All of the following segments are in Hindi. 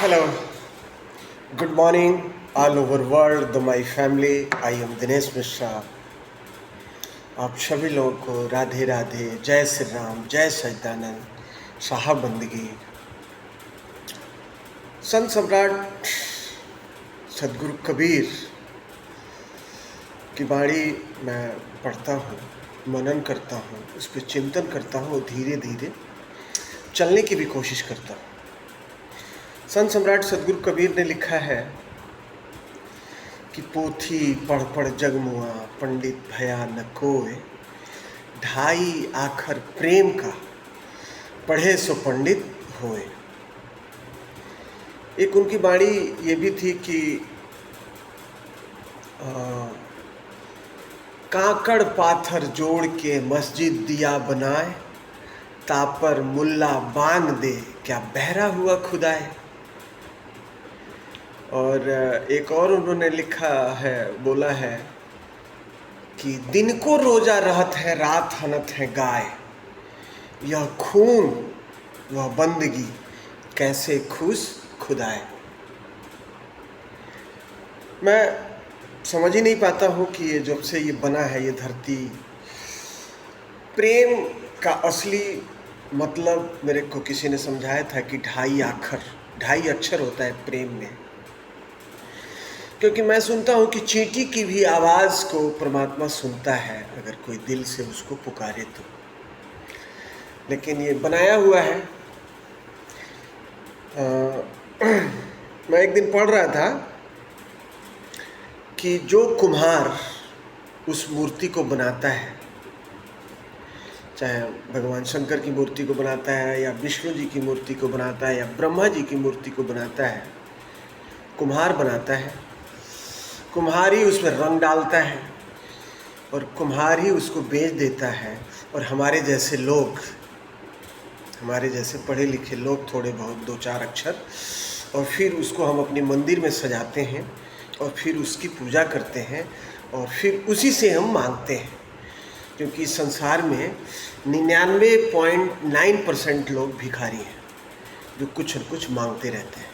Hello, good morning all over world, my family. I am Dinesh Mishra. आप सभी लोगों को राधे राधे, जय श्री राम, जय सच्चिदानंद, साहब बंदगी. संत सम्राट सदगुरु कबीर की बाणी मैं पढ़ता हूँ, मनन करता हूँ, उस पर चिंतन करता हूँ, धीरे धीरे चलने की भी कोशिश करता हूँ. संत सम्राट सदगुरु कबीर ने लिखा है कि पोथी पढ़ पढ़ जगमुआ, पंडित भया न कोय, ढाई आखर प्रेम का, पढ़े सो पंडित होए. एक उनकी बाणी ये भी थी कि काकड़ पाथर जोड़ के मस्जिद दिया बनाए, तापर मुल्ला बांग दे, क्या बहरा हुआ खुदाए. और एक और उन्होंने लिखा है, बोला है कि दिन को रोजा रहत है, रात हनत है गाय, यह खून वह बंदगी, कैसे खुश खुदाए. मैं समझ ही नहीं पाता हूँ कि ये जब से ये बना है, ये धरती, प्रेम का असली मतलब मेरे को किसी ने समझाया था कि ढाई अक्षर होता है प्रेम में. क्योंकि मैं सुनता हूँ कि चींटी की भी आवाज़ को परमात्मा सुनता है अगर कोई दिल से उसको पुकारे तो. लेकिन ये बनाया हुआ है. मैं एक दिन पढ़ रहा था कि जो कुम्हार उस मूर्ति को बनाता है, चाहे भगवान शंकर की मूर्ति को बनाता है या विष्णु जी की मूर्ति को बनाता है या ब्रह्मा जी की मूर्ति को बनाता है, कुम्हार बनाता है, कुम्हार ही उसमें रंग डालता है और कुम्हार ही उसको बेच देता है. और हमारे जैसे लोग, हमारे जैसे पढ़े लिखे लोग, थोड़े बहुत दो चार अक्षर, और फिर उसको हम अपनी मंदिर में सजाते हैं और फिर उसकी पूजा करते हैं और फिर उसी से हम मांगते हैं. क्योंकि संसार में 99.9% लोग भिखारी हैं जो कुछ न कुछ मांगते रहते हैं.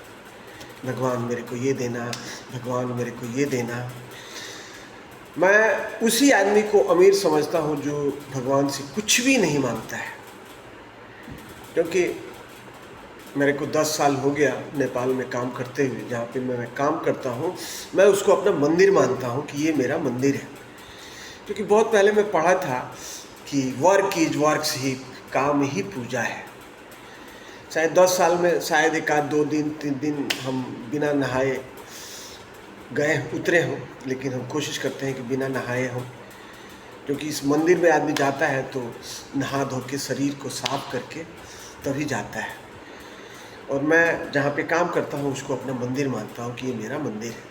भगवान मेरे को ये देना, भगवान मेरे को ये देना. मैं उसी आदमी को अमीर समझता हूँ जो भगवान से कुछ भी नहीं मांगता है. क्योंकि मेरे को 10 साल हो गया नेपाल में काम करते हुए. जहाँ पे मैं काम करता हूँ, मैं उसको अपना मंदिर मानता हूँ कि ये मेरा मंदिर है. क्योंकि बहुत पहले मैं पढ़ा था कि वर्क इज वर्क्स ही, काम ही पूजा है. शायद 10 साल में शायद एक आध 2 दिन 3 दिन हम बिना नहाए गए उतरे हों, लेकिन हम कोशिश करते हैं कि बिना नहाए हों. क्योंकि इस मंदिर में आदमी जाता है तो नहा धो के शरीर को साफ करके तभी जाता है. और मैं जहाँ पे काम करता हूँ उसको अपना मंदिर मानता हूँ कि ये मेरा मंदिर है.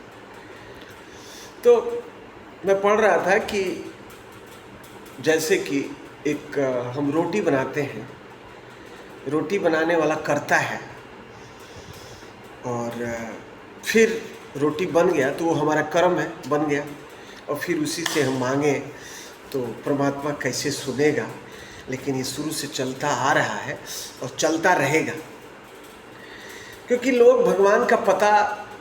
तो मैं पढ़ रहा था कि जैसे कि एक हम रोटी बनाते हैं, रोटी बनाने वाला करता है और फिर रोटी बन गया तो वो हमारा कर्म है, बन गया, और फिर उसी से हम मांगे तो परमात्मा कैसे सुनेगा. लेकिन ये शुरू से चलता आ रहा है और चलता रहेगा. क्योंकि लोग भगवान का पता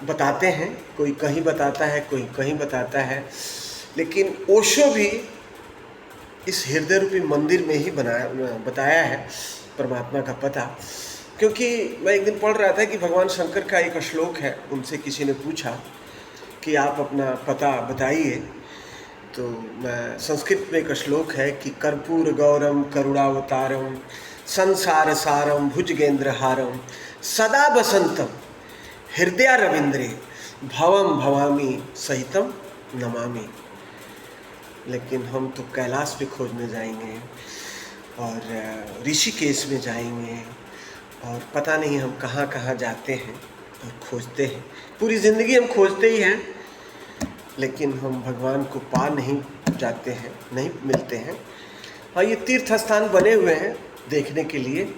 बताते हैं, कोई कहीं बताता है, कोई कहीं बताता है, लेकिन ओशो भी इस हृदय रूपी मंदिर में ही बताया है परमात्मा का पता. क्योंकि मैं एक दिन पढ़ रहा था कि भगवान शंकर का एक श्लोक है, उनसे किसी ने पूछा कि आप अपना पता बताइए. तो मैं संस्कृत में एक श्लोक है कि कर्पूर गौरम करुणावतारम संसार सारम भुजगेंद्र हारम सदा बसंतम हृदय रविंद्रे भवम भवामी सहितम नमामि. लेकिन हम तो कैलाश पे खोजने जाएंगे और ऋषिकेश में जाएंगे और पता नहीं हम कहाँ कहाँ जाते हैं और खोजते हैं. पूरी ज़िंदगी हम खोजते ही हैं, लेकिन हम भगवान को पा नहीं जाते हैं, नहीं मिलते हैं. और ये तीर्थ स्थान बने हुए हैं देखने के लिए,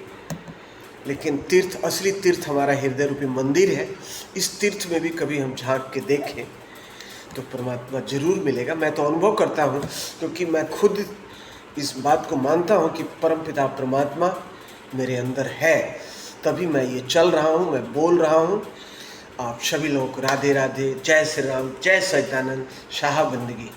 लेकिन तीर्थ, असली तीर्थ हमारा हृदय रूपी मंदिर है. इस तीर्थ में भी कभी हम झांक के देखें तो परमात्मा जरूर मिलेगा. मैं तो अनुभव करता हूँ, क्योंकि मैं खुद इस बात को मानता हूँ कि परमपिता परमात्मा मेरे अंदर है. तभी मैं ये चल रहा हूँ, मैं बोल रहा हूँ। आप सभी लोगों को राधे राधे, जय श्री राम, जय सच्चिदानंद, शाह बंदगी।